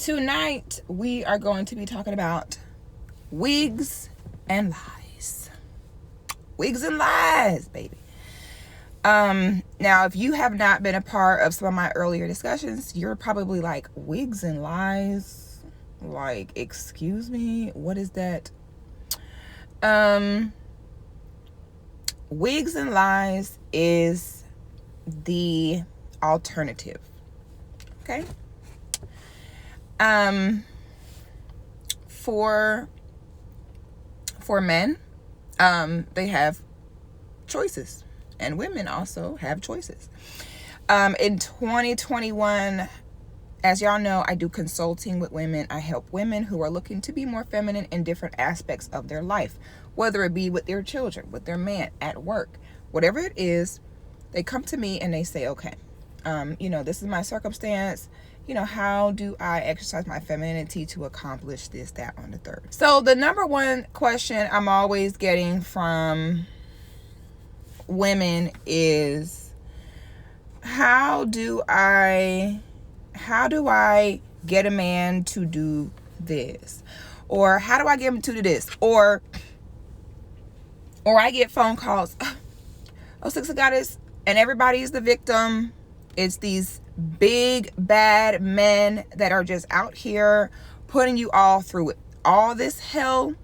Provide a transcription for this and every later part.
Tonight, we are going to be talking about wigs and lies. Wigs and lies, baby. Now, if you have not been a part of some of my earlier discussions, you're probably like, wigs and lies? Like, excuse me? What is that? Wigs and lies is the alternative. Okay? For men, they have choices, and women also have choices. In 2021, as y'all know, I do consulting with women. I help women who are looking to be more feminine in different aspects of their life, whether it be with their children, with their man, at work, whatever it is. They come to me and they say, okay, this is my circumstance. How do I exercise my femininity to accomplish this, that, on the third? So the number one question I'm always getting from women is, how do I get a man to do this? Or how do I get him to do this? Or I get phone calls, oh, sixthegoddis, and everybody's the victim. It's these big bad men that are just out here putting you all through it, all this hell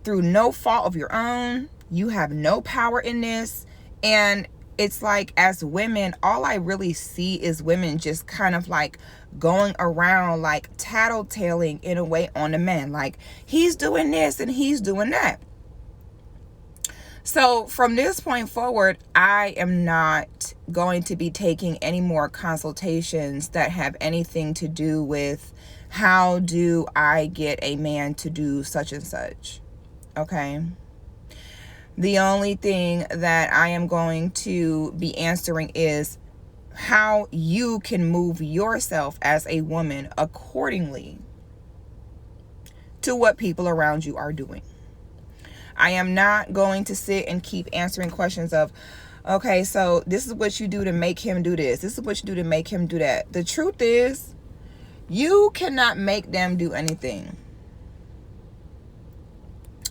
through no fault of your own. You have no power in this. And it's like, as women, all I really see is women just kind of like going around like tattletaling in a way on the men, like he's doing this and he's doing that. So from this point forward, I am not going to be taking any more consultations that have anything to do with how do I get a man to do such and such. Okay. The only thing that I am going to be answering is how you can move yourself as a woman accordingly to what people around you are doing. I am not going to sit and keep answering questions of, okay, so this is what you do to make him do this. This is what you do to make him do that. The truth is, you cannot make them do anything.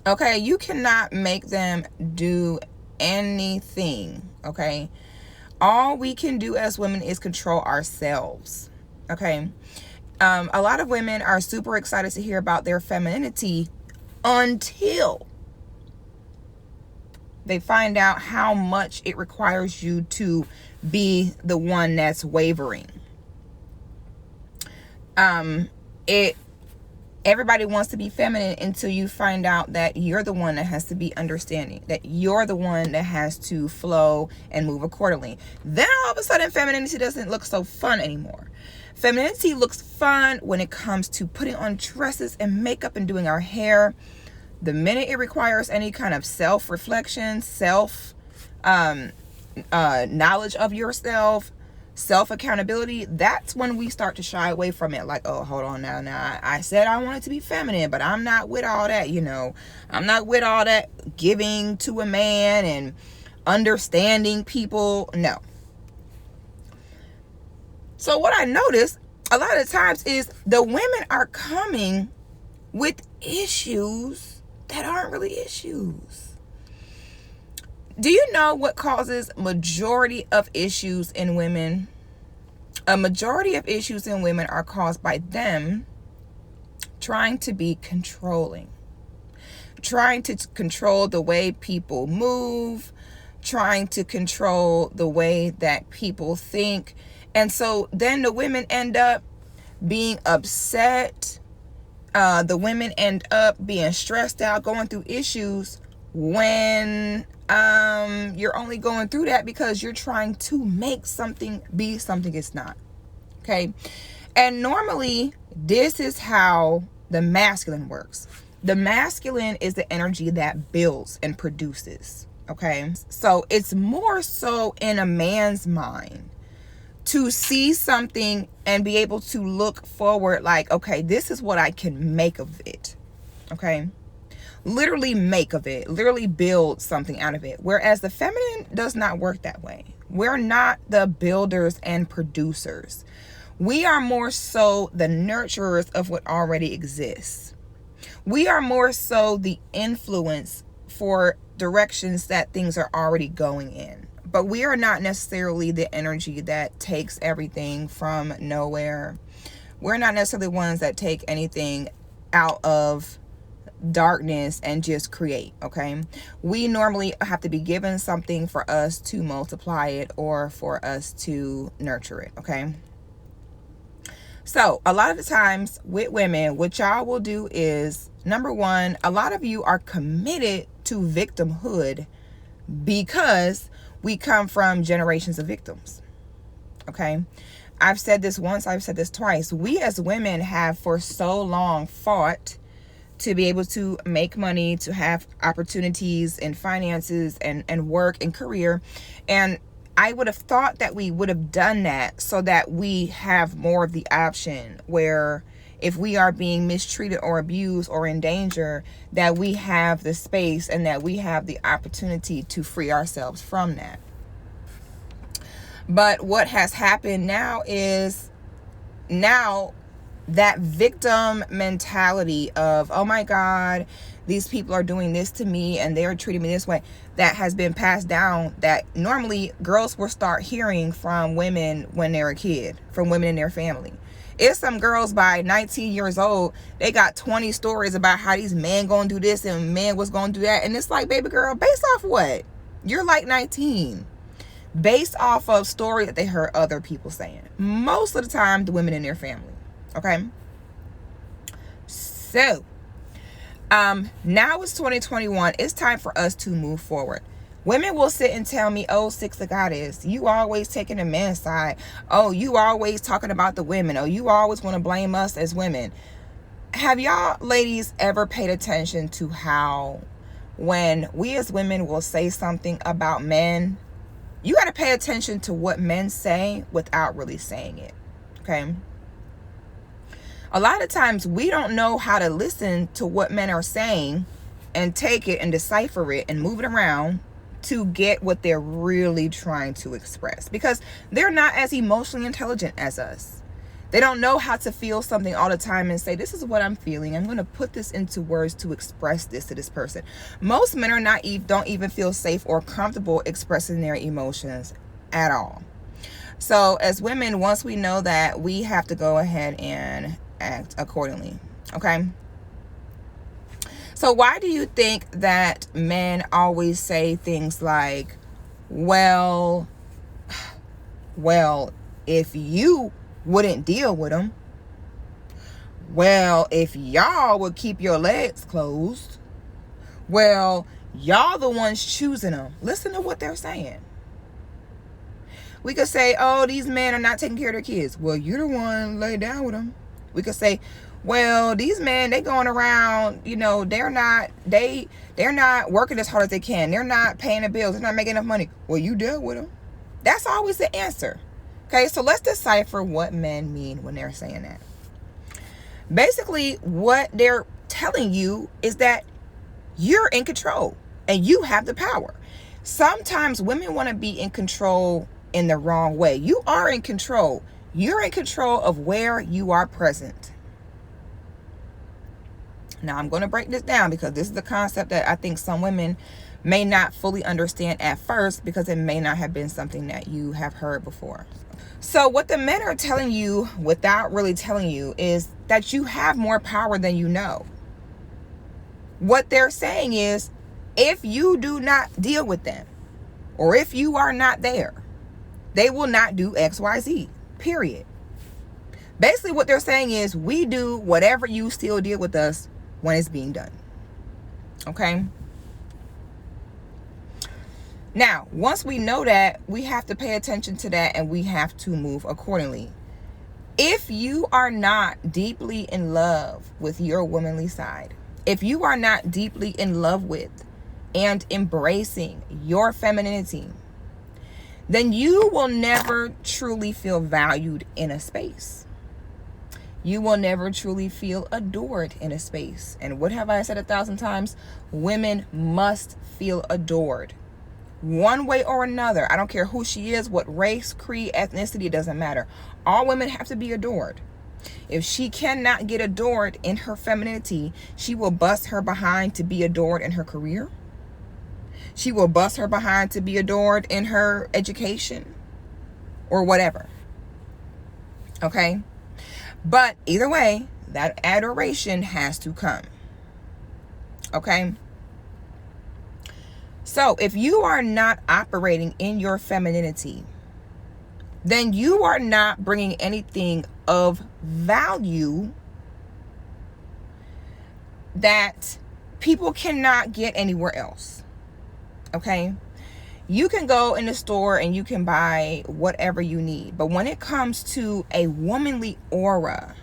Okay, you cannot make them do anything. Okay, all we can do as women is control ourselves. Okay, a lot of women are super excited to hear about their femininity until they find out how much it requires you to be the one that's wavering. Everybody wants to be feminine until you find out that you're the one that has to be understanding, that you're the one that has to flow and move accordingly. Then all of a sudden, femininity doesn't look so fun anymore. Femininity looks fun when it comes to putting on dresses and makeup and doing our hair. The minute it requires any kind of self-reflection, knowledge of yourself, self-accountability, that's when we start to shy away from it. Like, oh, hold on now. I said I wanted to be feminine, but I'm not with all that, I'm not with all that giving to a man and understanding people. No. So what I notice a lot of times is the women are coming with issues that aren't really issues. Do you know what causes majority of issues in women? A majority of issues in women are caused by them trying to be controlling, trying to control the way people move, trying to control the way that people think. And so then the women end up being upset. The women end up being stressed out, going through issues when you're only going through that because you're trying to make something be something it's not. Okay. And normally this is how the masculine works. The masculine is the energy that builds and produces. Okay. So it's more so in a man's mind to see something and be able to look forward like, okay, this is what I can make of it. Okay. Literally make of it, literally build something out of it. Whereas the feminine does not work that way. We're not the builders and producers. We are more so the nurturers of what already exists. We are more so the influence for directions that things are already going in. But we are not necessarily the energy that takes everything from nowhere. We're not necessarily the ones that take anything out of darkness and just create, okay? We normally have to be given something for us to multiply it or for us to nurture it, okay? So a lot of the times with women, what y'all will do is, number one, a lot of you are committed to victimhood because we come from generations of victims, okay? I've said this once, I've said this twice. We as women have for so long fought to be able to make money, to have opportunities and finances and work and career. And I would have thought that we would have done that so that we have more of the option where if we are being mistreated or abused or in danger, that we have the space and that we have the opportunity to free ourselves from that. But what has happened now is that victim mentality of, oh my God, these people are doing this to me and they're treating me this way, that has been passed down, that normally girls will start hearing from women when they're a kid, from women in their family. It's some girls by 19 years old, they got 20 stories about how these men gonna do this and men was gonna do that. And it's like, baby girl, based off what? You're like 19. Based off of stories that they heard other people saying. Most of the time, the women in their family. Okay, so now it's 2021. It's time for us to move forward. Women will sit and tell me, oh, sixthegoddis, you always taking the man's side. Oh, you always talking about the women. Oh, you always want to blame us as women. Have y'all ladies ever paid attention to how when we as women will say something about men, you got to pay attention to what men say without really saying it, okay? A lot of times we don't know how to listen to what men are saying and take it and decipher it and move it around to get what they're really trying to express, because they're not as emotionally intelligent as us. They don't know how to feel something all the time and say, this is what I'm feeling. I'm going to put this into words to express this to this person. Most men are don't even feel safe or comfortable expressing their emotions at all. So as women, once we know that, we have to go ahead and act accordingly, okay? So why do you think that men always say things like, well, if you wouldn't deal with them, well, if y'all would keep your legs closed, well, y'all the ones choosing them. Listen to what they're saying. We could say, oh, these men are not taking care of their kids. Well, you're the one lay down with them. We could say, well, these men, they going around, you know, they're not working as hard as they can. They're not paying the bills. They're not making enough money. Well, you dealt with them. That's always the answer. Okay, so let's decipher what men mean when they're saying that. Basically, what they're telling you is that you're in control and you have the power. Sometimes women want to be in control in the wrong way. You are in control. You're in control of where you are present. Now, I'm going to break this down because this is the concept that I think some women may not fully understand at first, because it may not have been something that you have heard before. So what the men are telling you without really telling you is that you have more power than you know. What they're saying is, if you do not deal with them, or if you are not there, they will not do X, Y, Z, period. Basically what they're saying is, we do whatever you still deal with us when it's being done. Okay? Now, once we know that, we have to pay attention to that and we have to move accordingly. If you are not deeply in love with your womanly side, if you are not deeply in love with and embracing your femininity, then you will never truly feel valued in a space. You will never truly feel adored in a space. And what have I said 1,000 times? Women must feel adored. One way or another. I don't care who she is, what race, creed, ethnicity, it doesn't matter. All women have to be adored. If she cannot get adored in her femininity, she will bust her behind to be adored in her career. She will bust her behind to be adored in her education or whatever. Okay? But either way, that adoration has to come. Okay? So if you are not operating in your femininity, then you are not bringing anything of value that people cannot get anywhere else. Okay? You can go in the store and you can buy whatever you need. But when it comes to a womanly aura,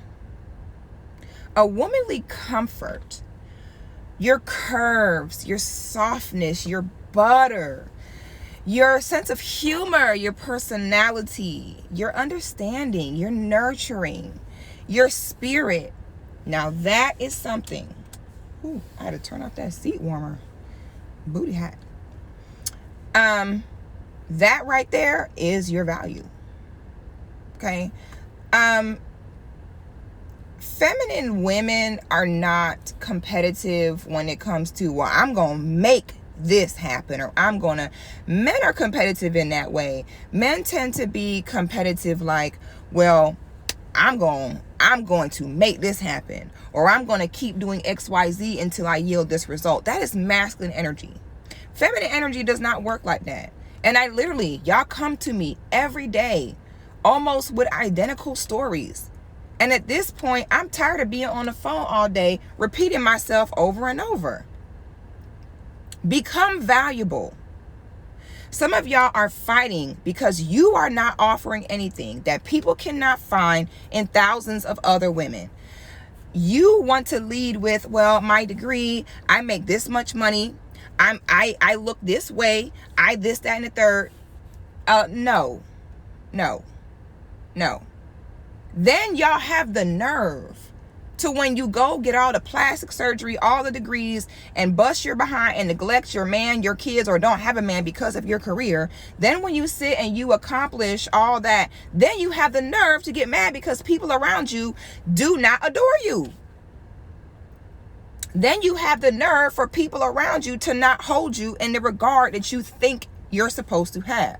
a womanly comfort, your curves, your softness, your butter, your sense of humor, your personality, your understanding, your nurturing, your spirit. Now that is something. Ooh, I had to turn off that seat warmer. Booty hot. That right there is your value. Okay? Feminine women are not competitive when it comes to, well, I'm going to make this happen, or men are competitive in that way. Men tend to be competitive like, well, I'm going to make this happen, or I'm going to keep doing XYZ until I yield this result. That is masculine energy. Feminine energy does not work like that. And y'all come to me every day, almost with identical stories. And at this point, I'm tired of being on the phone all day, repeating myself over and over. Become valuable. Some of y'all are fighting because you are not offering anything that people cannot find in thousands of other women. You want to lead with, well, my degree, I make this much money, I look this way, I this, that, and the third. No. Then y'all have the nerve to, when you go get all the plastic surgery, all the degrees, and bust your behind and neglect your man, your kids, or don't have a man because of your career. Then when you sit and you accomplish all that, then you have the nerve to get mad because people around you do not adore you. Then you have the nerve for people around you to not hold you in the regard that you think you're supposed to have.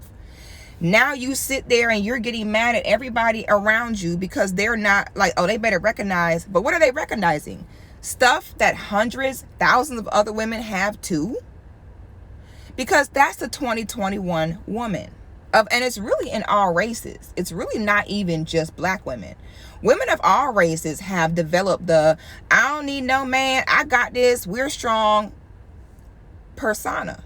Now you sit there and you're getting mad at everybody around you because they're not like, oh, they better recognize. But what are they recognizing? Stuff that hundreds, thousands of other women have too? Because that's the 2021 woman. And it's really in all races. It's really not even just black women. Women of all races have developed the, I don't need no man, I got this, we're strong persona.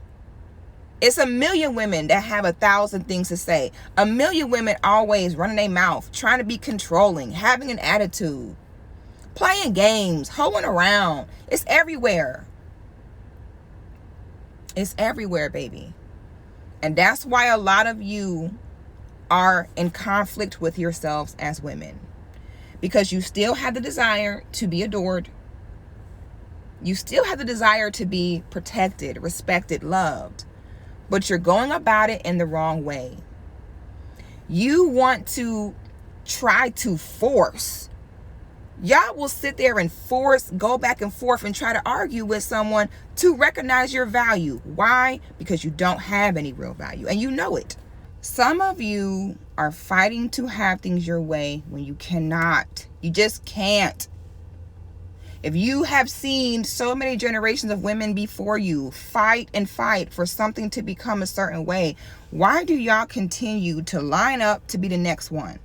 It's a million women that have 1,000 things to say. A million women always running their mouth, trying to be controlling, having an attitude, playing games, hoeing around. It's everywhere. It's everywhere, baby. And that's why a lot of you are in conflict with yourselves as women. Because you still have the desire to be adored. You still have the desire to be protected, respected, loved. But you're going about it in the wrong way. You want to try to force. Y'all will sit there and force, go back and forth and try to argue with someone to recognize your value. Why? Because you don't have any real value and you know it. Some of you are fighting to have things your way when you cannot. You just can't. If you have seen so many generations of women before you fight and fight for something to become a certain way, why do y'all continue to line up to be the next one?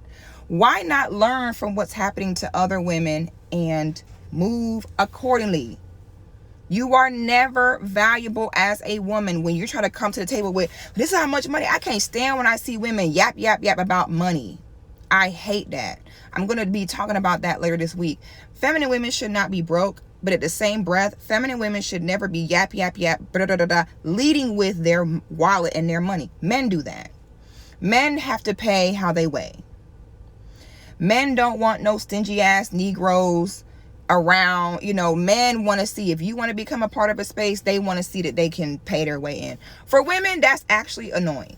Why not learn from what's happening to other women and move accordingly? You are never valuable as a woman when you're trying to come to the table with, this is how much money. I can't stand when I see women yap about money. I hate that. I'm going to be talking about that later this week. Feminine women should not be broke, but at the same breath, feminine women should never be yap, leading with their wallet and their money. Men do that. Men have to pay how they weigh. Men don't want no stingy ass Negroes around. Men want to see, if you want to become a part of a space, they want to see that they can pay their way in. For women, that's actually annoying.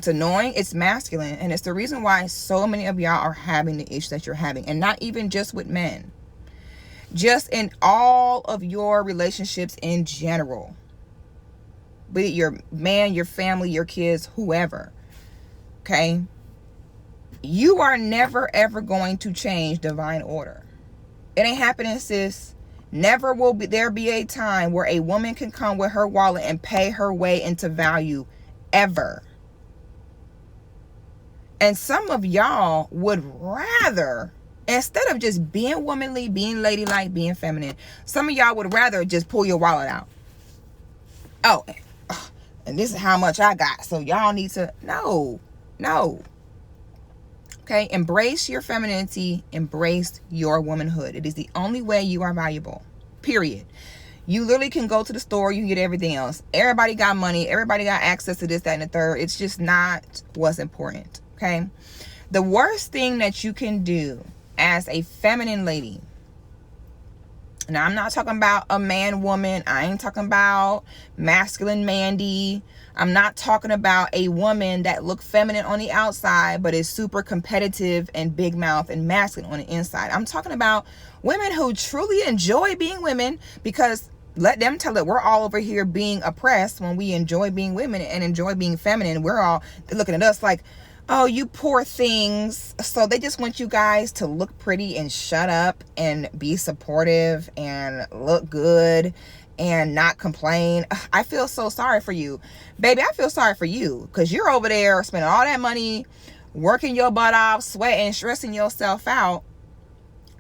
It's annoying. It's masculine. And it's the reason why so many of y'all are having the issues that you're having. And not even just with men. Just in all of your relationships in general. Be it your man, your family, your kids, whoever. Okay? You are never ever going to change divine order. It ain't happening, sis. Never will there be a time where a woman can come with her wallet and pay her way into value. Ever. And some of y'all would rather, instead of just being womanly, being ladylike, being feminine, some of y'all would rather just pull your wallet out. Oh, and this is how much I got. So y'all need to, no. Okay, embrace your femininity, embrace your womanhood. It is the only way you are valuable, period. You literally can go to the store, you can get everything else. Everybody got money, everybody got access to this, that, and the third. It's just not what's important, okay? The worst thing that you can do as a feminine lady, now I'm not talking about a man woman, I ain't talking about masculine Mandy, I'm not talking about a woman that look feminine on the outside but is super competitive and big mouth and masculine on the inside. I'm talking about women who truly enjoy being women, because let them tell it, we're all over here being oppressed when we enjoy being women and enjoy being feminine. They're looking at us like, oh, you poor things. So they just want you guys to look pretty and shut up and be supportive and look good and not complain. I feel so sorry for you. Baby, I feel sorry for you, because you're over there spending all that money, working your butt off, sweating, stressing yourself out,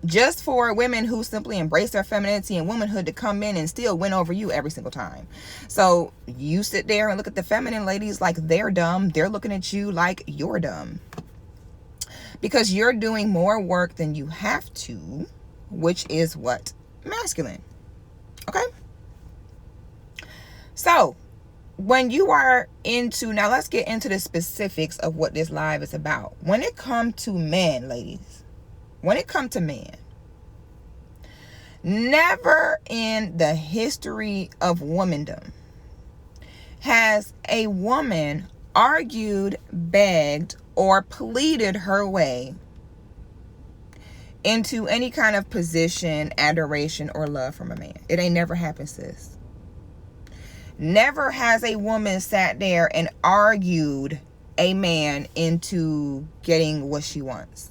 just for women who simply embrace their femininity and womanhood to come in and still win over you every single time. So you sit there and look at the feminine ladies like they're dumb. They're looking at you like you're dumb, because you're doing more work than you have to, which is what? Masculine. Okay? So when you are into, now let's get into the specifics of what this live is about. When it comes to men, ladies, when it comes to men, never in the history of womandom has a woman argued, begged, or pleaded her way into any kind of position, adoration, or love from a man. It ain't never happened, sis. Never has a woman sat there and argued a man into getting what she wants.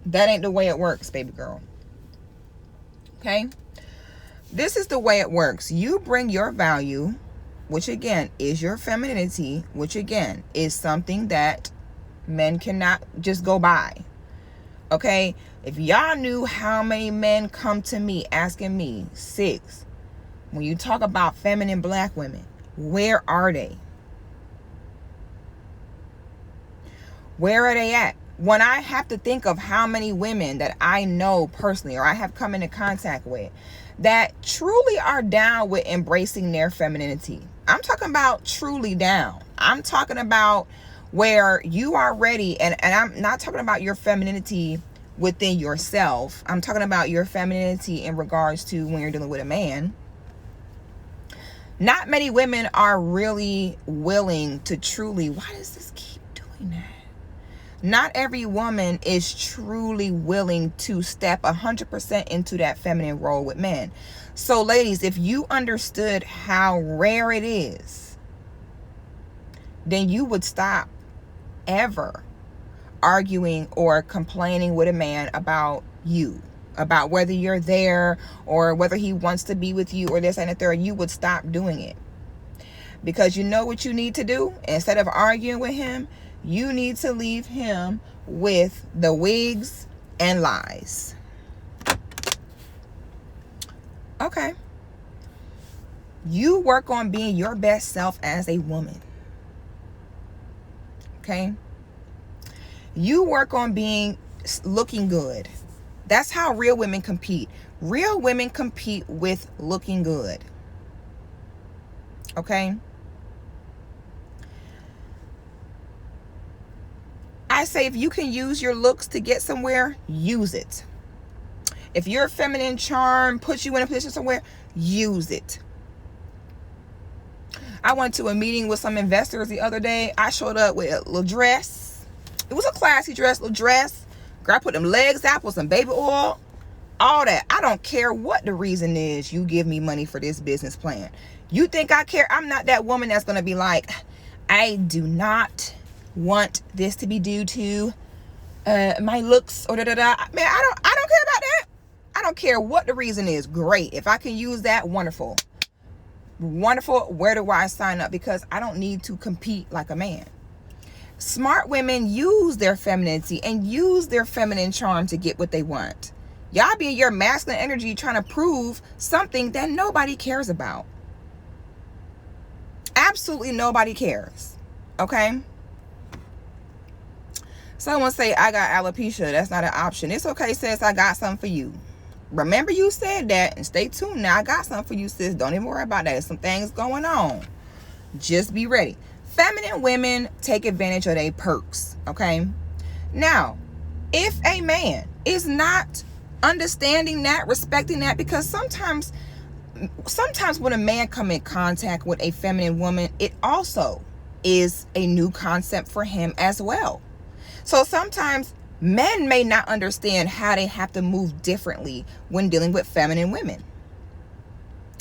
That ain't the way it works, baby girl. Okay? This is the way it works. You bring your value, which again is your femininity, which again is something that men cannot just go by. Okay? If y'all knew how many men come to me asking me, Six, when you talk about feminine black women, where are they? Where are they at? When I have to think of how many women that I know personally, or I have come into contact with, that truly are down with embracing their femininity. I'm talking about truly down. I'm talking about where you are ready, and I'm not talking about your femininity within yourself. I'm talking about your femininity in regards to when you're dealing with a man. Not many women are really willing to truly, why does this keep doing that? Not every woman is truly willing to step 100% into that feminine role with men. So ladies, if you understood how rare it is, then you would stop ever arguing or complaining with a man about you, about whether you're there or whether he wants to be with you or this and the third. You would stop doing it, because you know what you need to do. Instead of arguing with him, you need to leave him with the wigs and lies. Okay. You work on being your best self as a woman. Okay. You work on looking good. That's how real women compete. Real women compete with looking good. Okay. I say, if you can use your looks to get somewhere, use it. If your feminine charm puts you in a position somewhere, use it. I went to a meeting with some investors the other day. I showed up with a little dress. It was a classy dress, little dress. Girl, I put them legs out with some baby oil. All that. I don't care what the reason is you give me money for this business plan. You think I care? I'm not that woman that's going to be like, I do not want this to be due to my looks or da-da-da. Man, I don't care about that. I don't care what the reason is. Great. If I can use that, wonderful. Wonderful. Where do I sign up? Because I don't need to compete like a man. Smart women use their femininity and use their feminine charm to get what they want. Y'all be in your masculine energy trying to prove something that nobody cares about. Absolutely nobody cares. Okay? Someone say, I got alopecia. That's not an option. It's okay, sis. I got something for you. Remember you said that, and stay tuned now. I got something for you, sis. Don't even worry about that. There's some things going on. Just be ready. Feminine women take advantage of their perks. Okay? Now, if a man is not understanding that, respecting that, because sometimes when a man come in contact with a feminine woman, it also is a new concept for him as well. So sometimes men may not understand how they have to move differently when dealing with feminine women.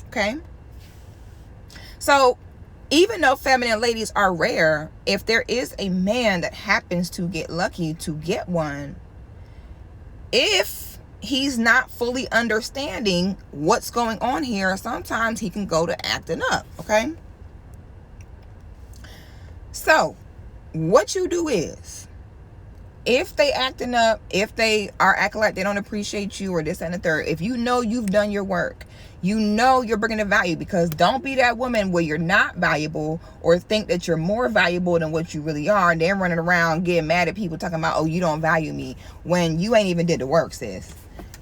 Okay? So even though feminine ladies are rare, if there is a man that happens to get lucky to get one, if he's not fully understanding what's going on here, sometimes he can go to acting up. Okay? So what you do is, if they acting up, if they are acting like they don't appreciate you or this and the third, if you know you've done your work, you know you're bringing the value, because don't be that woman where you're not valuable or think that you're more valuable than what you really are, and then running around getting mad at people talking about, oh, you don't value me, when you ain't even did the work, sis.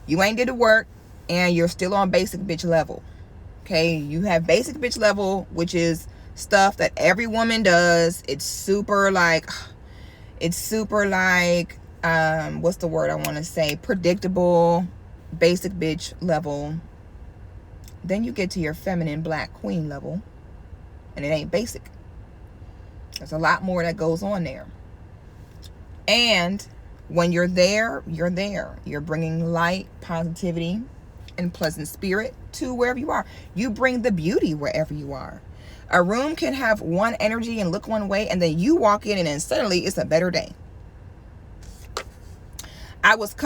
You ain't did the work, and you're still on basic bitch level. Okay? You have basic bitch level, which is stuff that every woman does. It's super like, what's the word I want to say? Predictable, basic bitch level. Then you get to your feminine black queen level, and it ain't basic. There's a lot more that goes on there. And when you're there, you're there. You're bringing light, positivity, and pleasant spirit to wherever you are. You bring the beauty wherever you are. A room can have one energy and look one way, and then you walk in and then suddenly it's a better day. I was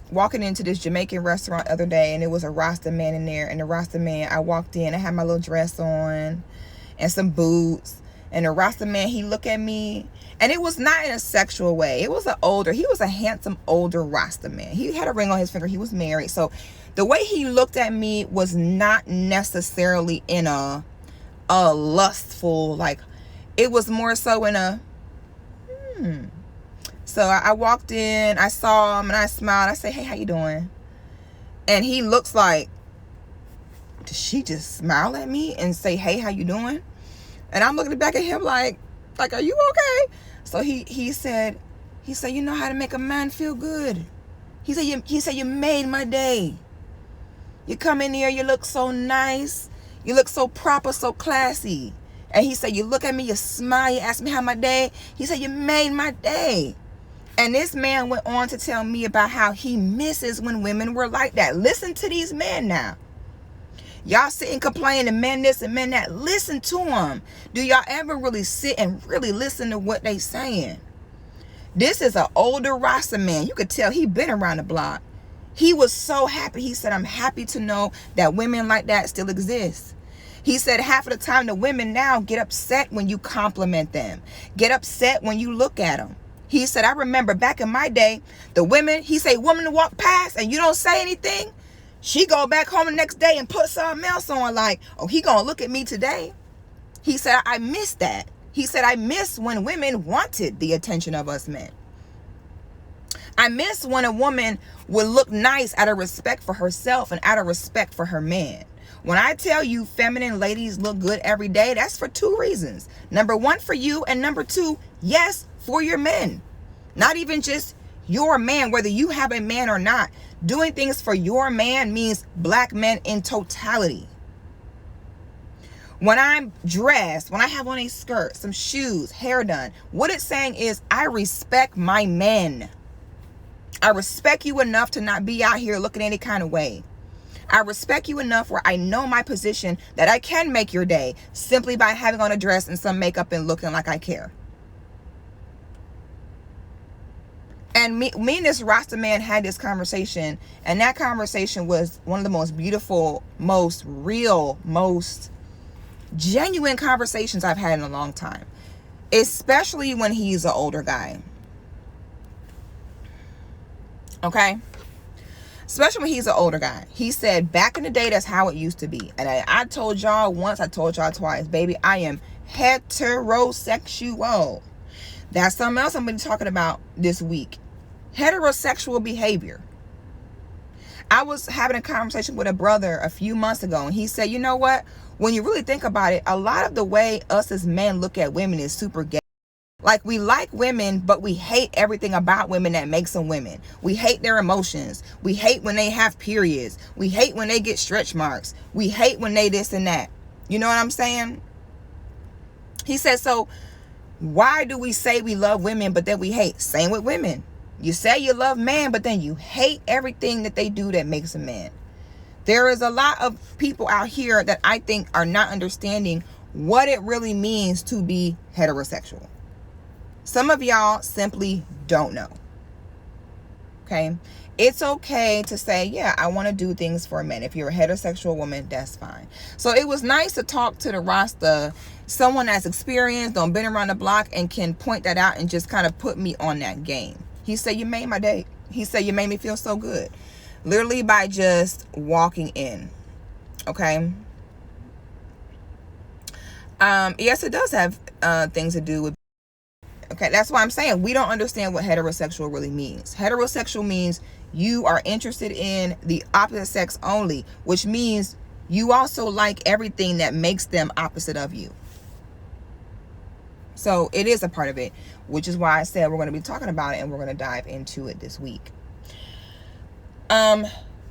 walking into this Jamaican restaurant the other day, and it was a Rasta man in there. And the Rasta man, I walked in, I had my little dress on and some boots. And the Rasta man, he looked at me, and it was not in a sexual way. It was he was a handsome older Rasta man. He had a ring on his finger. He was married. So the way he looked at me was not necessarily in a lustful, like, it was more so in a So I walked in, I saw him, and I smiled. I said, hey, how you doing? And he looks like, did she just smile at me and say, hey, how you doing? And I'm looking back at him like, are you okay? So he said, you know how to make a man feel good. He said, you made my day. You come in here, you look so nice. You look so proper, so classy. And he said, you look at me, you smile, you ask me how my day. He said, you made my day. And this man went on to tell me about how he misses when women were like that. Listen to these men now. Y'all sit and complain to men this and men that. Listen to them. Do y'all ever really sit and really listen to what they saying? This is an older Rasta man. You could tell he been around the block. He was so happy. He said, I'm happy to know that women like that still exist. He said half of the time the women now get upset when you compliment them. Get upset when you look at them. He said, I remember back in my day, the women, he said, women walk past and you don't say anything. She go back home the next day and put something else on like, oh, he gonna look at me today. He said, I miss that. He said, I miss when women wanted the attention of us men. I miss when a woman would look nice out of respect for herself and out of respect for her man. When I tell you feminine ladies look good every day, that's for two reasons. Number one, for you, and number two, yes, for your men. Not even just your man, whether you have a man or not. Doing things for your man means black men in totality. When I'm dressed, when I have on a skirt, some shoes, hair done, what it's saying is I respect my men. I respect you enough to not be out here looking any kind of way. I respect you enough where I know my position that I can make your day simply by having on a dress and some makeup and looking like I care. And me and this Rasta man had this conversation, and that conversation was one of the most beautiful, most real, most genuine conversations I've had in a long time, especially when he's an older guy. Okay? Especially when he's an older guy. He said, back in the day, that's how it used to be. And I told y'all once, I told y'all twice, baby, I am heterosexual. That's something else I'm going to be talking about this week. Heterosexual behavior. I was having a conversation with a brother a few months ago, and he said, you know what? When you really think about it, a lot of the way us as men look at women is super gay. Like, we like women, but we hate everything about women that makes them women. We hate their emotions. We hate when they have periods. We hate when they get stretch marks. We hate when they this and that. You know what I'm saying? He said, so why do we say we love women, but then we hate? Same with women. You say you love man, but then you hate everything that they do that makes a man. There is a lot of people out here that I think are not understanding what it really means to be heterosexual. Some of y'all simply don't know. Okay? It's okay to say, yeah, I want to do things for men. If you're a heterosexual woman, that's fine. So it was nice to talk to the Rasta, someone that's experienced, don't been around the block, and can point that out and just kind of put me on that game. He said, you made my day. He said, you made me feel so good. Literally by just walking in. Okay? Yes, it does have things to do with. Okay, that's why I'm saying we don't understand what heterosexual really means. Heterosexual means you are interested in the opposite sex only, which means you also like everything that makes them opposite of you. So it is a part of it, which is why I said we're going to be talking about it and we're going to dive into it this week.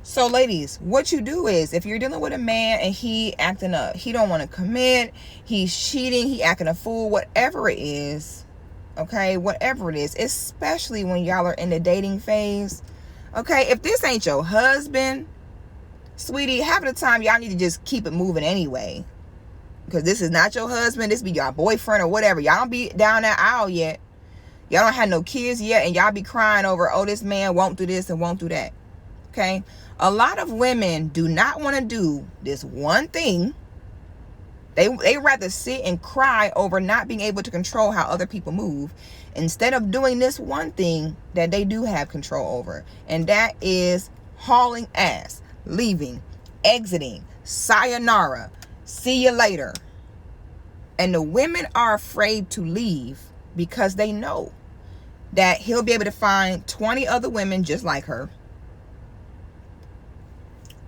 So ladies, what you do is, if you're dealing with a man and he acting up, he don't want to commit, he's cheating, he acting a fool, whatever it is, okay, whatever it is, especially when y'all are in the dating phase, okay, if this ain't your husband, sweetie, half of the time y'all need to just keep it moving anyway, because this is not your husband, this be your boyfriend or whatever. Y'all don't be down that aisle yet, y'all don't have no kids yet, and y'all be crying over, oh, this man won't do this and won't do that. Okay, a lot of women do not want to do this one thing. They rather sit and cry over not being able to control how other people move, instead of doing this one thing that they do have control over, and that is hauling ass, leaving, exiting, sayonara, see you later. And the women are afraid to leave because they know that he'll be able to find 20 other women just like her.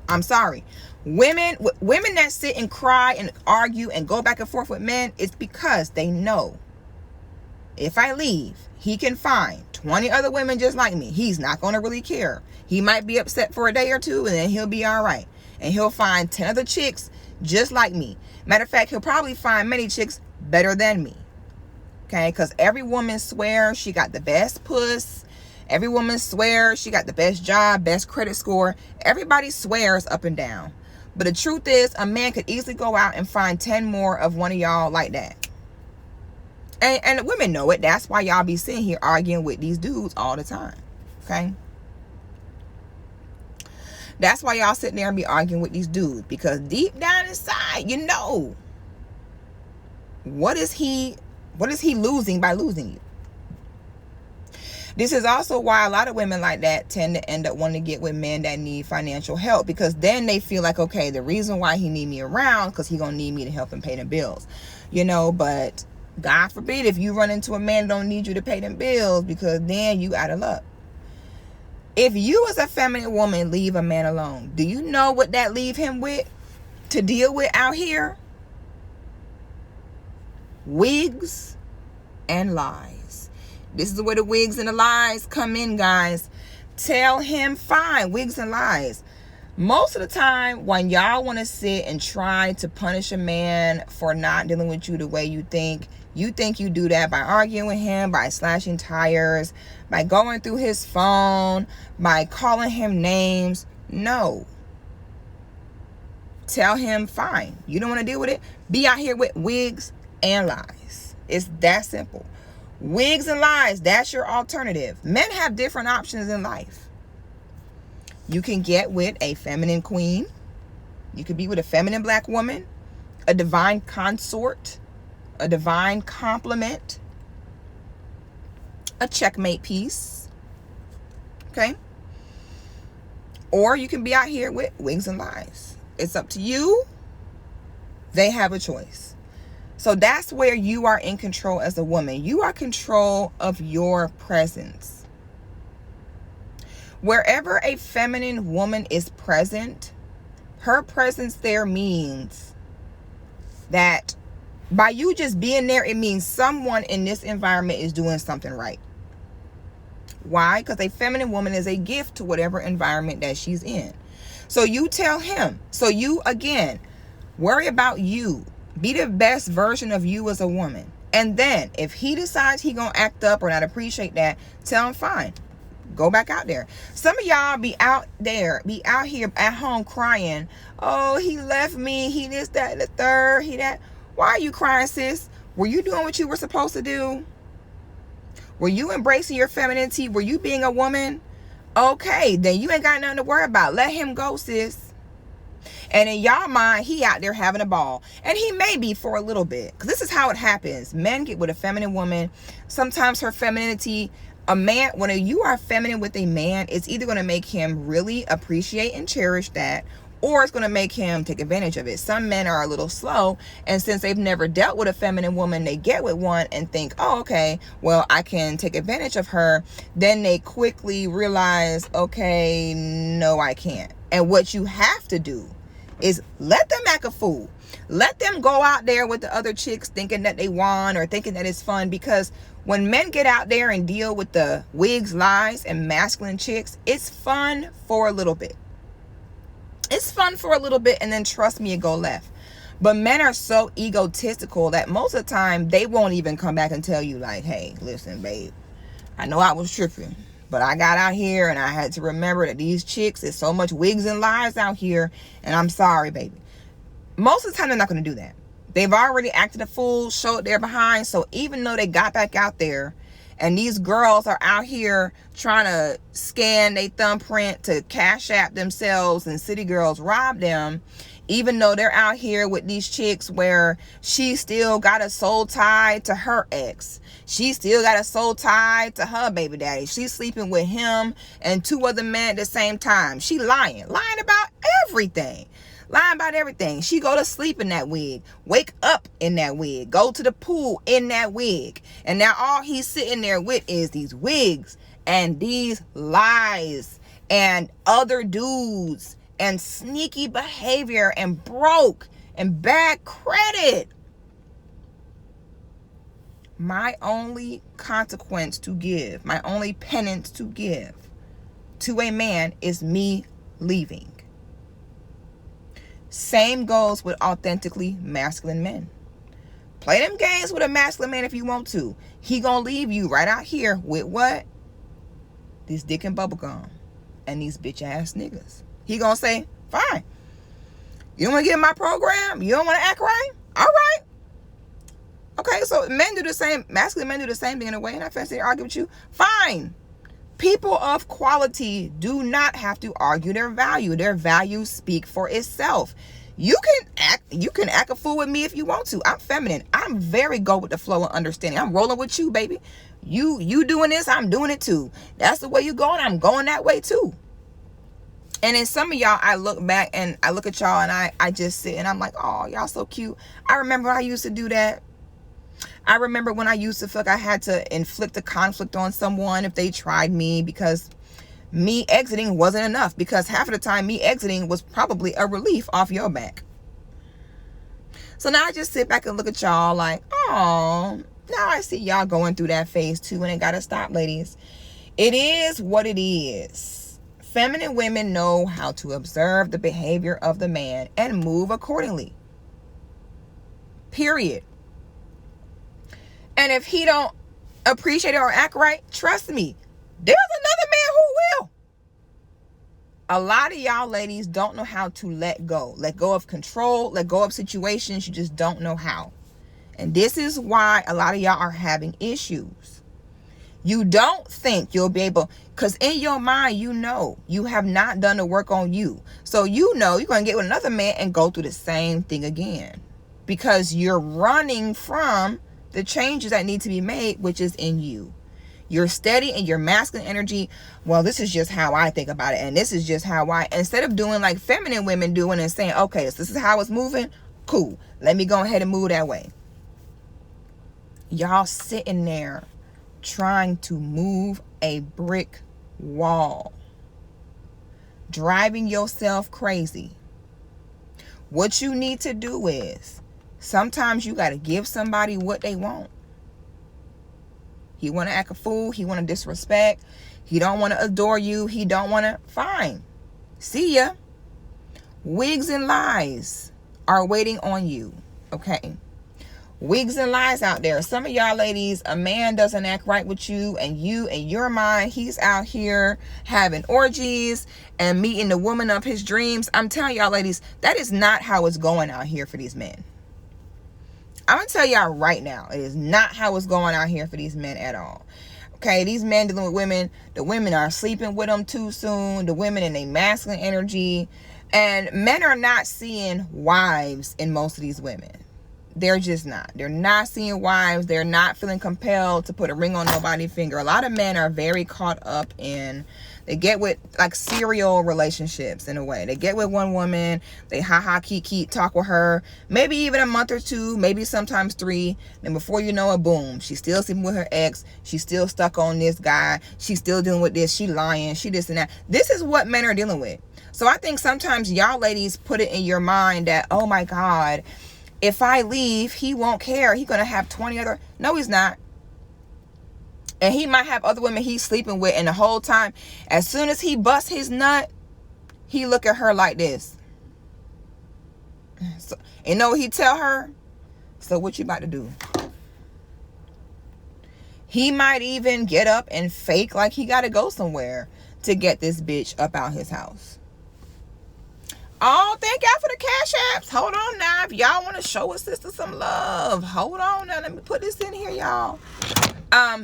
I'm sorry. Women that sit and cry and argue and go back and forth with men, it's because they know if I leave, he can find 20 other women just like me. He's not going to really care. He might be upset for a day or two, and then he'll be all right. And he'll find 10 other chicks just like me. Matter of fact, he'll probably find many chicks better than me. Okay? Because every woman swears she got the best puss. Every woman swears she got the best job, best credit score. Everybody swears up and down. But the truth is, a man could easily go out and find 10 more of one of y'all like that. And the women know it. That's why y'all be sitting here arguing with these dudes all the time. Okay? That's why y'all sitting there and be arguing with these dudes. Because deep down inside, you know, what is he losing by losing you? This is also why a lot of women like that tend to end up wanting to get with men that need financial help, because then they feel like, okay, the reason why he need me around because he gonna need me to help him pay the bills, you know. But God forbid if you run into a man that don't need you to pay them bills, because then you out of luck. If you as a feminine woman leave a man alone, do you know what that leave him with to deal with out here? Wigs and lies. This is where the wigs and the lies come in, guys. Tell him, fine, wigs and lies. Most of the time when y'all want to sit and try to punish a man for not dealing with you the way you think you do that by arguing with him, by slashing tires, by going through his phone, by calling him names. No. Tell him, fine, you don't want to deal with it? Be out here with wigs and lies. It's that simple. Wigs and lies, that's your alternative. Men have different options in life. You can get with a feminine queen. You could be with a feminine black woman, a divine consort, a divine complement, a checkmate piece. Okay? Or you can be out here with wigs and lies. It's up to you. They have a choice. So that's where you are in control as a woman. You are in control of your presence. Wherever a feminine woman is present, her presence there means that by you just being there, it means someone in this environment is doing something right. Why? Because a feminine woman is a gift to whatever environment that she's in. So you tell him. So you, again, worry about you. Be the best version of you as a woman. And then if he decides he gonna act up or not appreciate that, tell him, fine. Go back out there. Some of y'all be out here at home crying. Oh, he left me. He this, that, and the third. He that. Why are you crying, sis? Were you doing what you were supposed to do? Were you embracing your femininity? Were you being a woman? Okay, then you ain't got nothing to worry about. Let him go, sis. And in y'all mind, he out there having a ball. And he may be for a little bit. Because this is how it happens. Men get with a feminine woman. Sometimes her femininity, a man, when you are feminine with a man, it's either going to make him really appreciate and cherish that, or it's going to make him take advantage of it. Some men are a little slow, and since they've never dealt with a feminine woman, they get with one and think, oh, okay, well, I can take advantage of her. Then they quickly realize, okay, no, I can't. And what you have to do is let them act a fool. Let them go out there with the other chicks thinking that they won or thinking that it's fun, because when men get out there and deal with the wigs, lies, and masculine chicks, it's fun for a little bit. It's fun for a little bit, and then trust me, it go left. But men are so egotistical that most of the time they won't even come back and tell you like, hey, listen, babe, I know I was tripping, but I got out here and I had to remember that these chicks, there's so much wigs and lies out here, and I'm sorry, baby. Most of the time they're not going to do that. They've already acted a fool, showed their behind. So even though they got back out there and these girls are out here trying to scan their thumbprint to cash app themselves and city girls rob them, even though they're out here with these chicks where she still got a soul tied to her ex. She still got a soul tied to her baby daddy. She's sleeping with him and two other men at the same time. She lying about everything. Lying about everything. She go to sleep in that wig, wake up in that wig, go to the pool in that wig. And now all he's sitting there with is these wigs and these lies and other dudes and sneaky behavior and broke and bad credit. My only consequence to give, my only penance to give to a man is me leaving. Same goes with authentically masculine men. Play them games with a masculine man if you want to. He gonna leave you right out here with what? This dick and bubblegum and these bitch ass niggas. He gonna say, fine. You don't want to get in my program? You don't want to act right? All right. Okay, so men do the same. Masculine men do the same thing in a way. And I fancy to argue with you. Fine. People of quality do not have to argue their value. Their values speak for itself. You can act a fool with me if you want to. I'm feminine. I'm very go with the flow and understanding. I'm rolling with you, baby. You doing this, I'm doing it too. That's the way you going, I'm going that way too. And in some of y'all, I look back and I look at y'all and I just sit and I'm like, oh, y'all so cute. I remember I used to do that. I remember when I used to feel like I had to inflict a conflict on someone if they tried me, because me exiting wasn't enough, because half of the time me exiting was probably a relief off your back. So now I just sit back and look at y'all like, oh, now I see y'all going through that phase too, and it gotta stop, ladies. It is what it is. Feminine women know how to observe the behavior of the man and move accordingly. Period. And if he don't appreciate it or act right, trust me, there's another man who will. A lot of y'all ladies don't know how to let go. Let go of control, let go of situations. You just don't know how. And this is why a lot of y'all are having issues. You don't think you'll be able, because in your mind, you know you have not done the work on you. So you know you're going to get with another man and go through the same thing again. Because you're running from the changes that need to be made, which is in you. You're steady in your masculine energy. Well, this is just how I think about it. And this is just how instead of doing like feminine women doing and saying, okay, so this is how it's moving. Cool. Let me go ahead and move that way. Y'all sitting there trying to move a brick wall. Driving yourself crazy. What you need to do is, sometimes you got to give somebody what they want. He want to act a fool. He want to disrespect. He don't want to adore you. He don't want to. Fine. See ya. Wigs and lies are waiting on you. Okay. Wigs and lies out there. Some of y'all ladies, a man doesn't act right with you, and you, in your mind, he's out here having orgies and meeting the woman of his dreams. I'm telling y'all ladies, that is not how it's going out here for these men. I'm going to tell y'all right now, it is not how it's going out here for these men at all. Okay, these men dealing with women, the women are sleeping with them too soon, the women in their masculine energy, and men are not seeing wives in most of these women. They're just not. They're not seeing wives. They're not feeling compelled to put a ring on nobody's finger. A lot of men are very caught up in, they get with like serial relationships in a way. They get with one woman, they kiki, talk with her, maybe even a month or two, maybe sometimes 3. And before you know it, boom, she's still sleeping with her ex. She's still stuck on this guy. She's still dealing with this. She lying. She this and that. This is what men are dealing with. So I think sometimes y'all ladies put it in your mind that, oh my God, if I leave, he won't care. He's going to have 20 other. No, he's not. And he might have other women he's sleeping with. And the whole time, as soon as he busts his nut, he look at her like this. So, you know what he tell her? So what you about to do? He might even get up and fake like he got to go somewhere to get this bitch up out his house. Oh, thank y'all for the cash apps. Hold on now. If y'all want to show a sister some love, hold on now. Let me put this in here, y'all.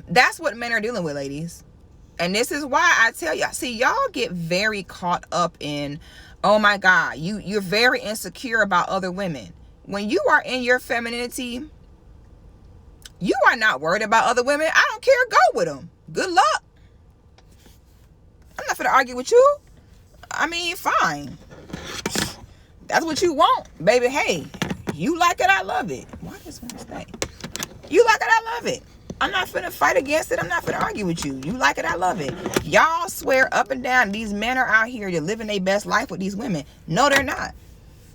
That's what men are dealing with, ladies. And this is why I tell y'all. See, y'all get very caught up in, oh my God, you're very insecure about other women. When you are in your femininity, you are not worried about other women. I don't care. Go with them. Good luck. I'm not gonna argue with you. I mean, fine. That's what you want, baby. Hey, you like it, I love it. Why does one stay? You like it, I love it. I'm not finna fight against it. I'm not finna argue with you. You like it, I love it. Y'all swear up and down these men are out here, they're living their best life with these women. No, they're not.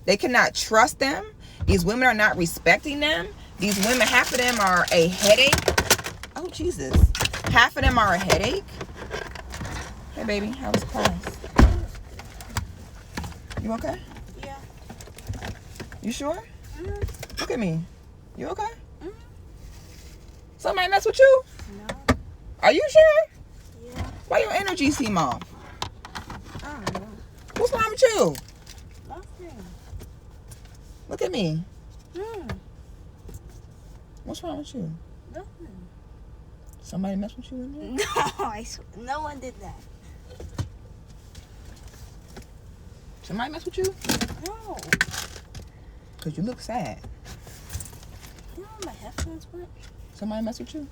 They cannot trust them. These women are not respecting them. These women, half of them are a headache. Oh, Jesus. Half of them are a headache. Hey, baby, how was class? You okay? Yeah. You sure? Mm-hmm. Look at me. You okay? Mm-hmm. Somebody mess with you? No. Are you sure? Yeah. Why your energy seem off? I don't know. What's wrong with you? Nothing. Look at me. What's wrong with you? Nothing. Somebody mess with you in there? No, no one did that. Somebody mess with you? No. Because you look sad. You know where my headphones went? Somebody mess with you?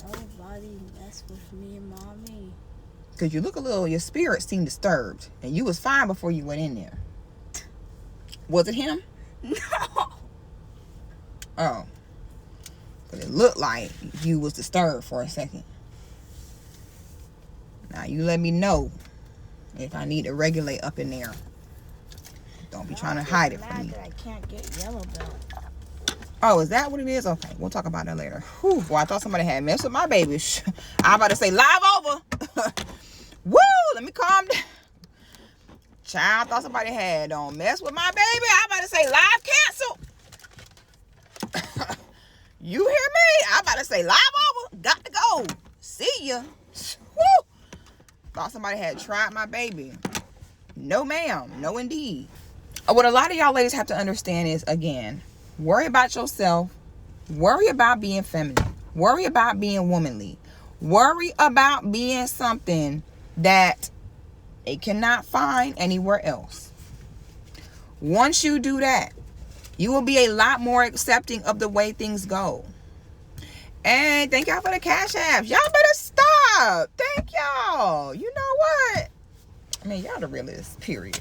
Nobody messed with me and mommy. Because you look a little, your spirit seemed disturbed. And you was fine before you went in there. Was it him? No. Oh. But it looked like you was disturbed for a second. Now you let me know if I need to regulate up in there. Don't be trying to hide it from me. I can't get yellow belt. Oh, is that what it is? Okay, we'll talk about that later. Whew, well, I thought somebody had messed with my baby. I'm about to say live over. Woo! Let me calm down. Child, thought somebody had don't mess with my baby. I'm about to say live cancel. You hear me? I'm about to say live over. Got to go. See ya. Woo. Thought somebody had tried my baby. No, ma'am. No, indeed. What a lot of y'all ladies have to understand is, again, worry about yourself. Worry about being feminine. Worry about being womanly. Worry about being something that they cannot find anywhere else. Once you do that, you will be a lot more accepting of the way things go. And thank y'all for the cash apps. Y'all better stop. Thank y'all. You know what? I mean, y'all the realest, period.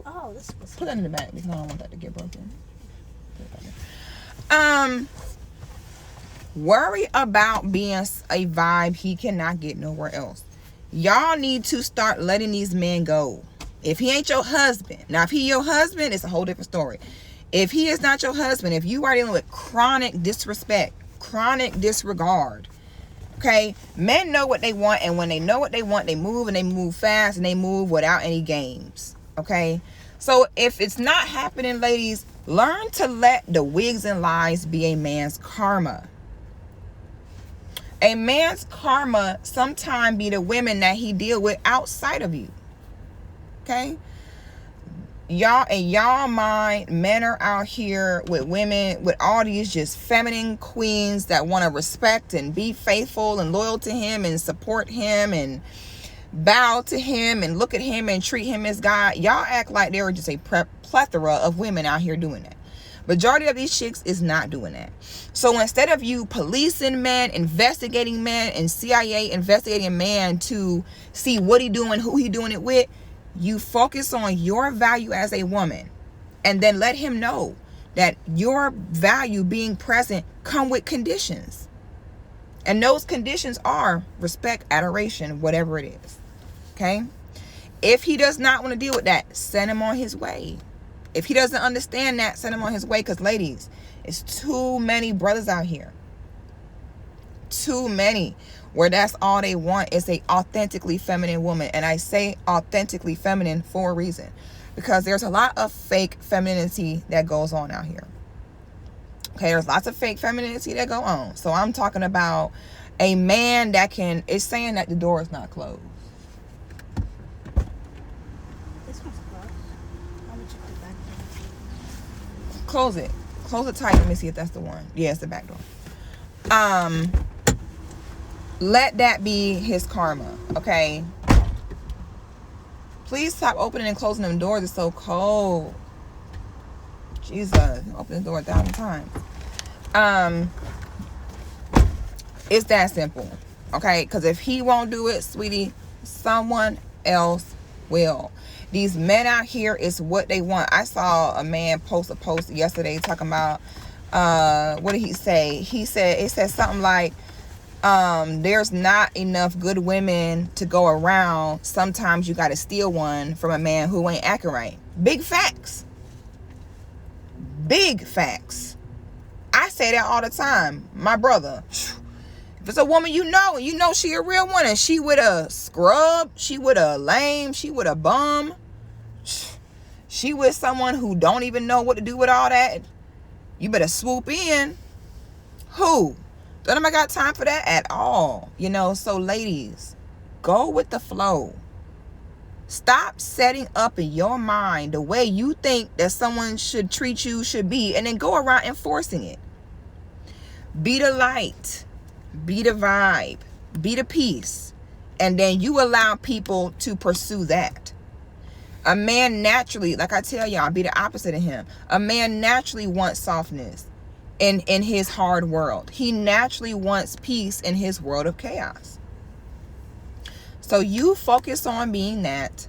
Oh, this was... Put that in the back because I don't want that to get broken. Worry about being a vibe he cannot get nowhere else. Y'all need to start letting these men go. If he ain't your husband, now if he your husband, it's a whole different story. If he is not your husband, if you are dealing with chronic disrespect, chronic disregard, okay, men know what they want, and when they know what they want, they move, and they move fast, and they move without any games, okay? So if it's not happening, ladies, learn to let the wigs and lies be a man's karma. A man's karma sometimes be the women that he deal with outside of you. Okay? Y'all, in y'all mind, men are out here with women, with all these just feminine queens that want to respect and be faithful and loyal to him and support him and bow to him and look at him and treat him as God. Y'all act like there are just a plethora of women out here doing that. Majority of these chicks is not doing that. So instead of you policing men, investigating men, and CIA investigating man to see what he doing, who he doing it with, you focus on your value as a woman, and then let him know that your value being present come with conditions. And those conditions are respect, adoration, whatever it is. Okay? If he does not want to deal with that, send him on his way. If he doesn't understand that, send him on his way. Because, ladies, it's too many brothers out here. Too many. Where that's all they want is a authentically feminine woman. And I say authentically feminine for a reason. Because there's a lot of fake femininity that goes on out here. Okay, there's lots of fake femininity that go on. So I'm talking about a man that is saying that the door is not closed. This one's closed. How would you put it back there? Close it. Close it tight. Let me see if that's the one. Yeah, it's the back door. Let that be his karma, okay? Please stop opening and closing them doors. It's so cold. Jesus, open the door 1,000 times. It's that simple, okay? Because if he won't do it, sweetie, someone else will. These men out here is what they want. I saw a man post a post yesterday talking about, what did he say? He said, it said something like, there's not enough good women to go around. Sometimes you got to steal one from a man who ain't acting right. Big facts. Big facts. I say that all the time. My brother, if it's a woman you know, and you know she a real one, and she with a scrub, she with a lame, she with a bum, she with someone who don't even know what to do with all that, you better swoop in. Who? Don't nobody got time for that at all. You know, so ladies, go with the flow. Stop setting up in your mind the way you think that someone should treat you, should be, and then go around enforcing it. Be the light. Be the vibe. Be the peace. And then you allow people to pursue that. A man naturally, like I tell y'all, be the opposite of him. A man naturally wants softness in his hard world. He naturally wants peace in his world of chaos. So you focus on being that,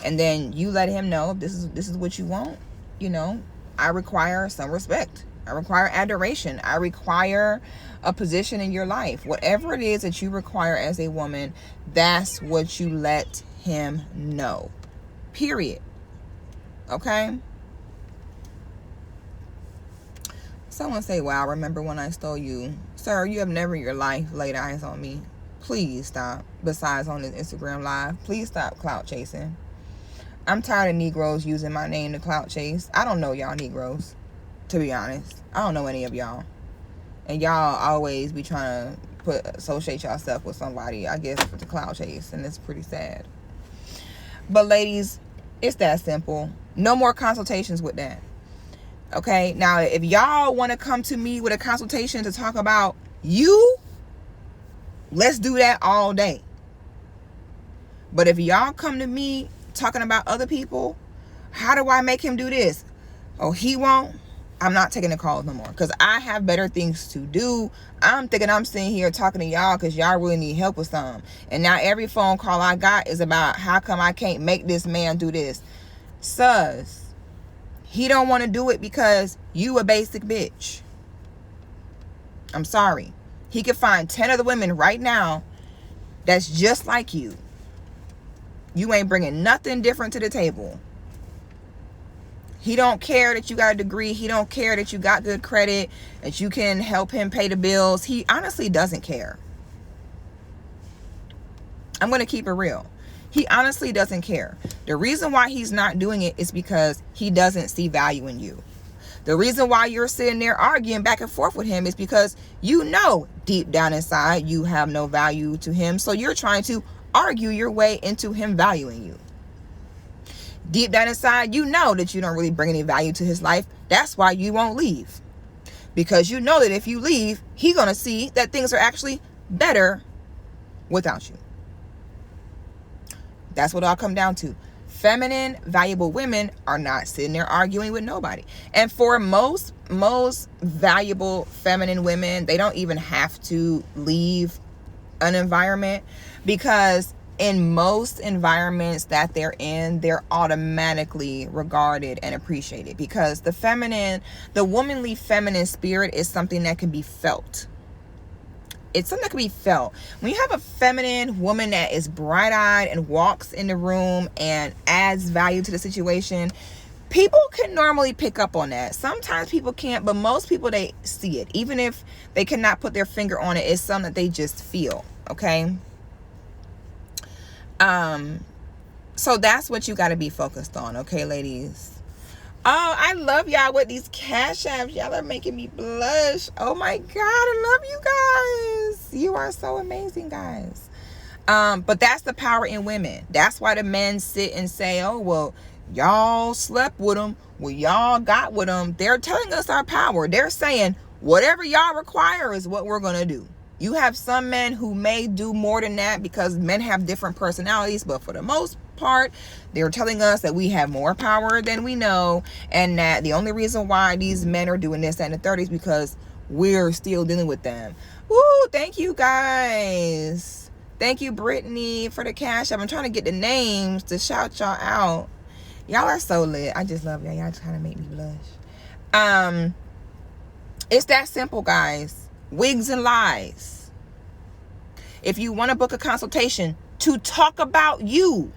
and then you let him know this is what you want. You know, I require some respect. I require adoration. I require a position in your life. Whatever it is that you require as a woman, that's what you let him know. Period. Okay? Someone say, wow, remember when I stole you? Sir, you have never in your life laid eyes on me. please stop. Besides on this Instagram live, please stop clout chasing. I'm tired of Negroes using my name to clout chase. I don't know y'all Negroes, to be honest. I don't know any of y'all. And y'all always be trying to associate yourself with somebody, I guess, with the clout chase. And it's pretty sad. But ladies, it's that simple. No more consultations with that. Okay? Now, if y'all want to come to me with a consultation to talk about you, let's do that all day. But if y'all come to me talking about other people, how do I make him do this? Oh, he won't. I'm not taking the calls no more because I have better things to do. I'm thinking I'm sitting here talking to y'all because y'all really need help with something. And now every phone call I got is about how come I can't make this man do this. Sus, he don't want to do it because you a basic bitch. I'm sorry. He could find 10 other women right now that's just like you. You ain't bringing nothing different to the table. He don't care that you got a degree. He don't care that you got good credit, that you can help him pay the bills. He honestly doesn't care. I'm going to keep it real. He honestly doesn't care. The reason why he's not doing it is because he doesn't see value in you. The reason why you're sitting there arguing back and forth with him is because you know deep down inside you have no value to him. So you're trying to argue your way into him valuing you. Deep down inside, you know that you don't really bring any value to his life. That's why you won't leave. Because you know that if you leave, he's going to see that things are actually better without you. That's what it all come down to. Feminine, valuable women are not sitting there arguing with nobody. And for most valuable feminine women, they don't even have to leave an environment because in most environments that they're in, they're automatically regarded and appreciated because the womanly feminine spirit is something that can be felt. It's something that can be felt. When you have a feminine woman that is bright-eyed and walks in the room and adds value to the situation, people can normally pick up on that. Sometimes people can't, but most people, they see it. Even if they cannot put their finger on it, it's something that they just feel, okay? So that's what you got to be focused on, okay, ladies? Oh, I love y'all with these cash apps. Y'all are making me blush. Oh my God, I love you guys. You are so amazing, guys. But that's the power in women. That's why the men sit and say, oh, well, y'all slept with them. Well, y'all got with them. They're telling us our power. They're saying, whatever y'all require is what we're going to do. You have some men who may do more than that because men have different personalities, but for the most part, they're telling us that we have more power than we know, and that the only reason why these men are doing this and the 30s because we're still dealing with them. Woo, thank you guys. Thank you, Brittany, for the cash app. I'm trying to get the names to shout y'all out. Y'all are so lit. I just love y'all. Y'all just kind of make me blush. It's that simple, guys. Wigs and lies. If you want to book a consultation to talk about you,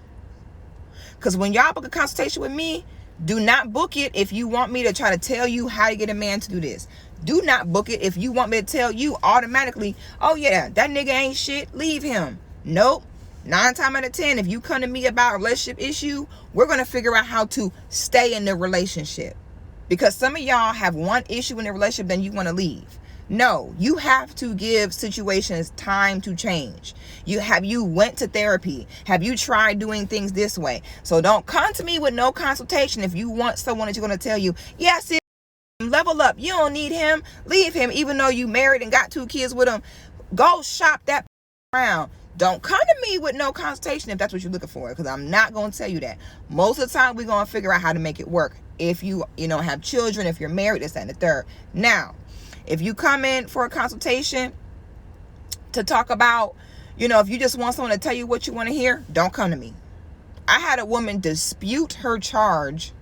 because when y'all book a consultation with me, do not book it if you want me to try to tell you how to get a man to do this. Do not book it if you want me to tell you automatically, oh yeah, that nigga ain't shit, leave him. Nope. 9 times out of 10, if you come to me about a relationship issue, we're going to figure out how to stay in the relationship. Because some of y'all have one issue in the relationship, then you want to leave. No, you have to give situations time to change. You went to therapy? Have you tried doing things this way? So don't come to me with no consultation if you want someone that you're going to tell you, yes, level up. You don't need him. Leave him, even though you married and got 2 kids with him. Go shop that around. Don't come to me with no consultation if that's what you're looking for, because I'm not going to tell you that. Most of the time, we're going to figure out how to make it work. If you have children, if you're married, this, and the third. Now, if you come in for a consultation to talk about, if you just want someone to tell you what you want to hear, don't come to me. I had a woman dispute her charge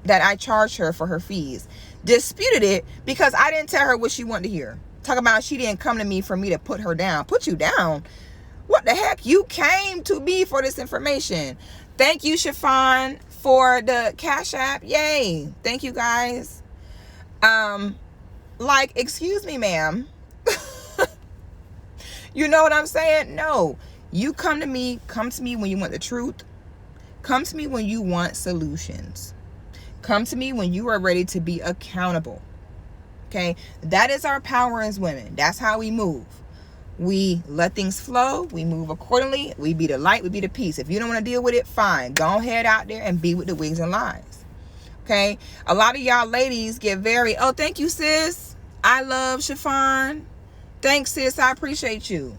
that I charged her for her fees. Disputed it because I didn't tell her what she wanted to hear. Talk about she didn't come to me for me to put her down. Put you down? What the heck? You came to me for this information. Thank you, Chiffon, for the Cash App. Yay. Thank you, guys. Excuse me, ma'am. You know what I'm saying? No. You come to me when you want the truth. Come to me when you want solutions. Come to me when you are ready to be accountable. Okay? That is our power as women. That's how we move. We let things flow. We move accordingly. We be the light. We be the peace. If you don't want to deal with it, fine. Go ahead out there and be with the wigs and lies. Okay? A lot of y'all ladies get very, oh, thank you, sis. I love Chiffon. Thanks, sis. I appreciate you.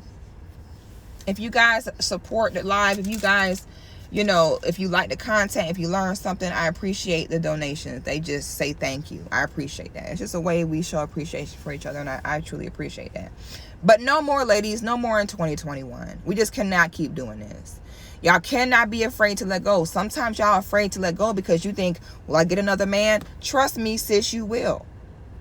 If you guys support the live, if you guys, if you like the content, if you learn something, I appreciate the donations. They just say thank you. I appreciate that. It's just a way we show appreciation for each other, and I truly appreciate that. But no more, ladies. No more in 2021. We just cannot keep doing this. Y'all cannot be afraid to let go. Sometimes y'all are afraid to let go because you think, will I get another man? Trust me, sis, you will.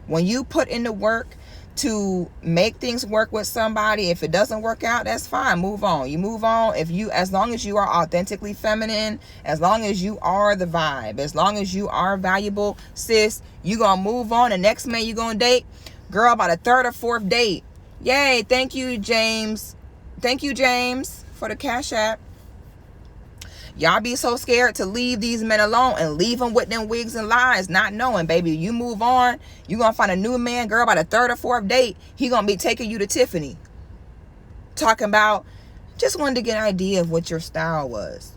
When you put in the work to make things work with somebody, if it doesn't work out, that's fine. Move on. You move on. As long as you are authentically feminine, as long as you are the vibe, as long as you are valuable, sis, you gonna move on. The next man you gonna date, girl, by the third or fourth date. Yay. Thank you, James. Thank you, James, for the Cash App. Y'all be so scared to leave these men alone and leave them with them wigs and lies, not knowing, baby, you move on, you gonna find a new man, girl, by the third or fourth date, he gonna be taking you to Tiffany. Talking about, just wanted to get an idea of what your style was.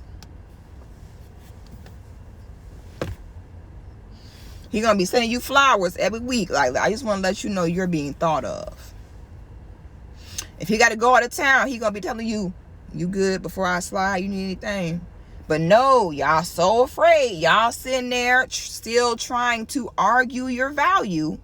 He gonna be sending you flowers every week. Like, I just want to let you know you're being thought of. If he got to go out of town, he gonna be telling you, you good before I slide, you need anything. But no, y'all so afraid. Y'all sitting there still trying to argue your value.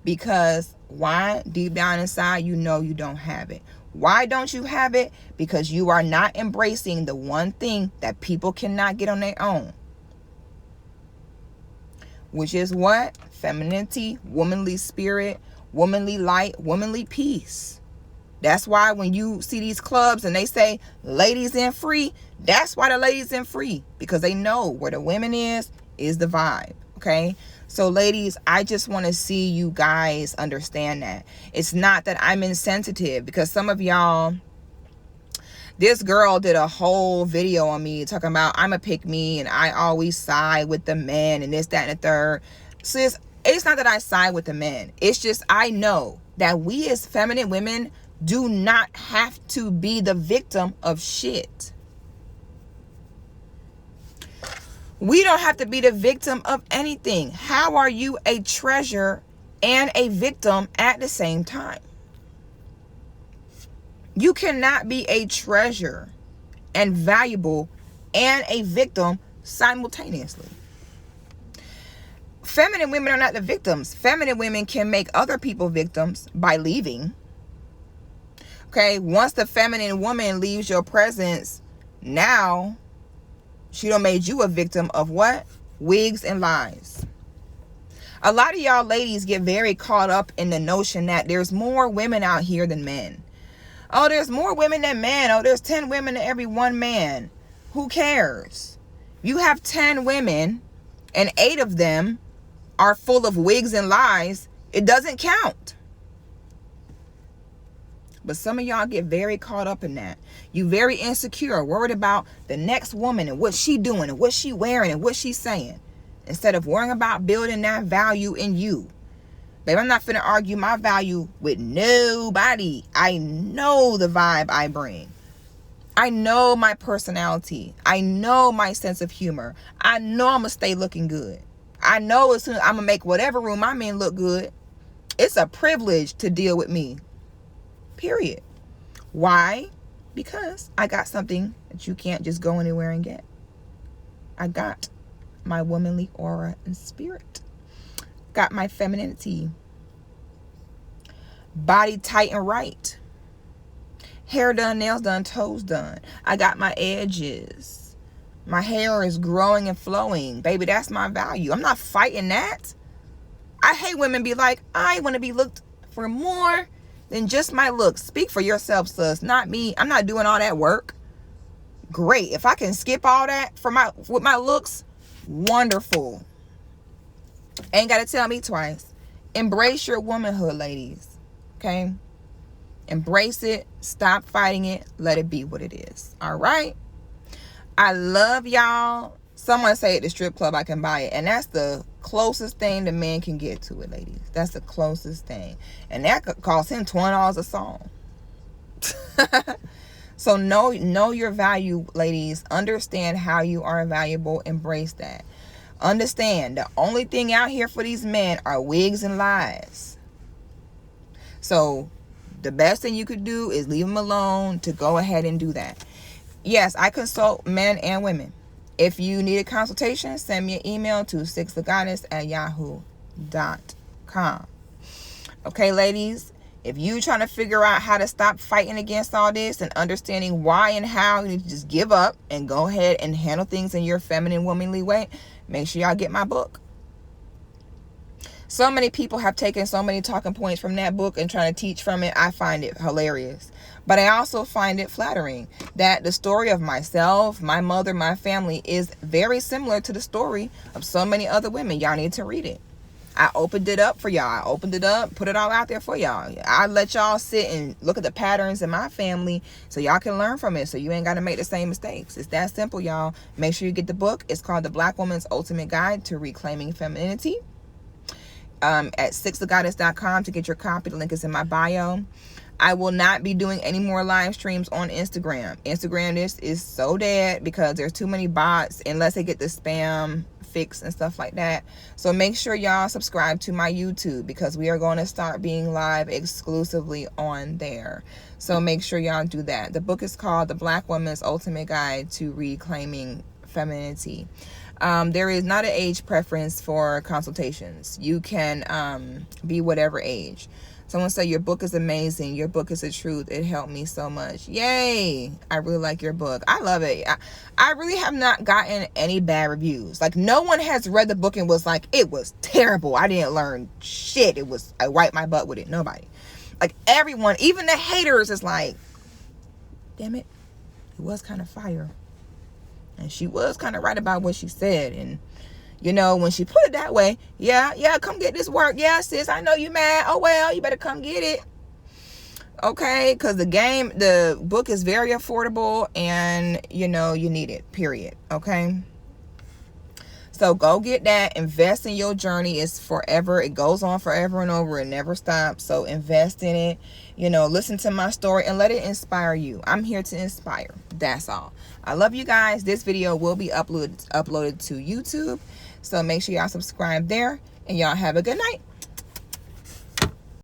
Because why? Deep down inside, you know you don't have it. Why don't you have it? Because you are not embracing the one thing that people cannot get on their own. Which is what? Femininity, womanly spirit, womanly light, womanly peace. That's why when you see these clubs and they say ladies in free, that's why the ladies in free, because they know where the women is the vibe. Okay. So ladies, I just want to see you guys understand that it's not that I'm insensitive, because some of y'all, this girl did a whole video on me talking about I'm a pick me and I always side with the men and this, that, and the third. Sis, it's not that I side with the men. It's just I know that we as feminine women do not have to be the victim of shit. We don't have to be the victim of anything. How are you a treasure and a victim at the same time? You cannot be a treasure and valuable and a victim simultaneously. Feminine women are not the victims. Feminine women can make other people victims by leaving. Okay, once the feminine woman leaves your presence, now she done made you a victim of what? Wigs and lies. A lot of y'all ladies get very caught up in the notion that there's more women out here than men. Oh, there's more women than men. Oh, there's 10 women to every one man. Who cares? You have 10 women and 8 of them are full of wigs and lies. It doesn't count. But some of y'all get very caught up in that. You very insecure, worried about the next woman and what she doing and what she wearing and what she's saying, instead of worrying about building that value in you. Babe, I'm not finna argue my value with nobody. I know the vibe I bring. I know my personality. I know my sense of humor. I know I'm gonna stay looking good. I know as soon as I'm gonna make whatever room I'm in look good. It's a privilege to deal with me. Period. Why? Because I got something that you can't just go anywhere and get. I got my womanly aura and spirit. Got my femininity. Body tight and right. Hair done, nails done, toes done. I got my edges. My hair is growing and flowing. Baby, that's my value. I'm not fighting that. I hate women be like, I want to be looked for more than just my looks. Speak for yourself, sis, not me. I'm not doing all that work. Great. If I can skip all that with my looks, wonderful. Ain't got to tell me twice. Embrace your womanhood, ladies. Okay? Embrace it. Stop fighting it. Let it be what it is. All right? I love y'all. Someone say at the strip club I can buy it. And that's the closest thing the man can get to it, ladies. That's the closest thing. And that could cost him $20 a song. So know your value, ladies. Understand how you are valuable. Embrace that. Understand the only thing out here for these men are wigs and lies. So the best thing you could do is leave them alone to go ahead and do that. Yes, I consult men and women. If you need a consultation, send me an email to sixthegoddis@yahoo.com. Okay, ladies, if you trying to figure out how to stop fighting against all this and understanding why and how, you need to just give up and go ahead and handle things in your feminine, womanly way, make sure y'all get my book. So many people have taken so many talking points from that book and trying to teach from it. I find it hilarious. But I also find it flattering that the story of myself, my mother, my family is very similar to the story of so many other women. Y'all need to read it. I opened it up for y'all. I opened it up, put it all out there for y'all. I let y'all sit and look at the patterns in my family so y'all can learn from it, so you ain't got to make the same mistakes. It's that simple, y'all. Make sure you get the book. It's called The Black Woman's Ultimate Guide to Reclaiming Femininity. At sixthegoddis.com to get your copy. The link is in my bio. I will not be doing any more live streams on Instagram. This is so dead because there's too many bots unless they get the spam fix and stuff like that. So make sure y'all subscribe to my YouTube because we are going to start being live exclusively on there. So make sure y'all do that. The book is called The Black Woman's Ultimate Guide to Reclaiming Femininity. There is not an age preference for consultations. You can be whatever age. Someone said your book is amazing. Your book is the truth. It helped me so much. Yay. I really like your book. I love it. I really have not gotten any bad reviews. Like, no one has read the book and was like, it was terrible. I didn't learn shit. I wiped my butt with it. Nobody. Like, everyone, even the haters is like, damn it. It was kind of fire. And she was kind of right about what she said. And you know, when she put it that way, yeah, come get this work. Yeah, sis, I know you mad. Oh, well, you better come get it. Okay, because the book is very affordable and, you know, you need it, period. Okay? So go get that. Invest in your journey. It's forever. It goes on forever and over. It never stops. So invest in it. You know, listen to my story and let it inspire you. I'm here to inspire. That's all. I love you guys. This video will be uploaded to YouTube. So make sure y'all subscribe there. And y'all have a good night.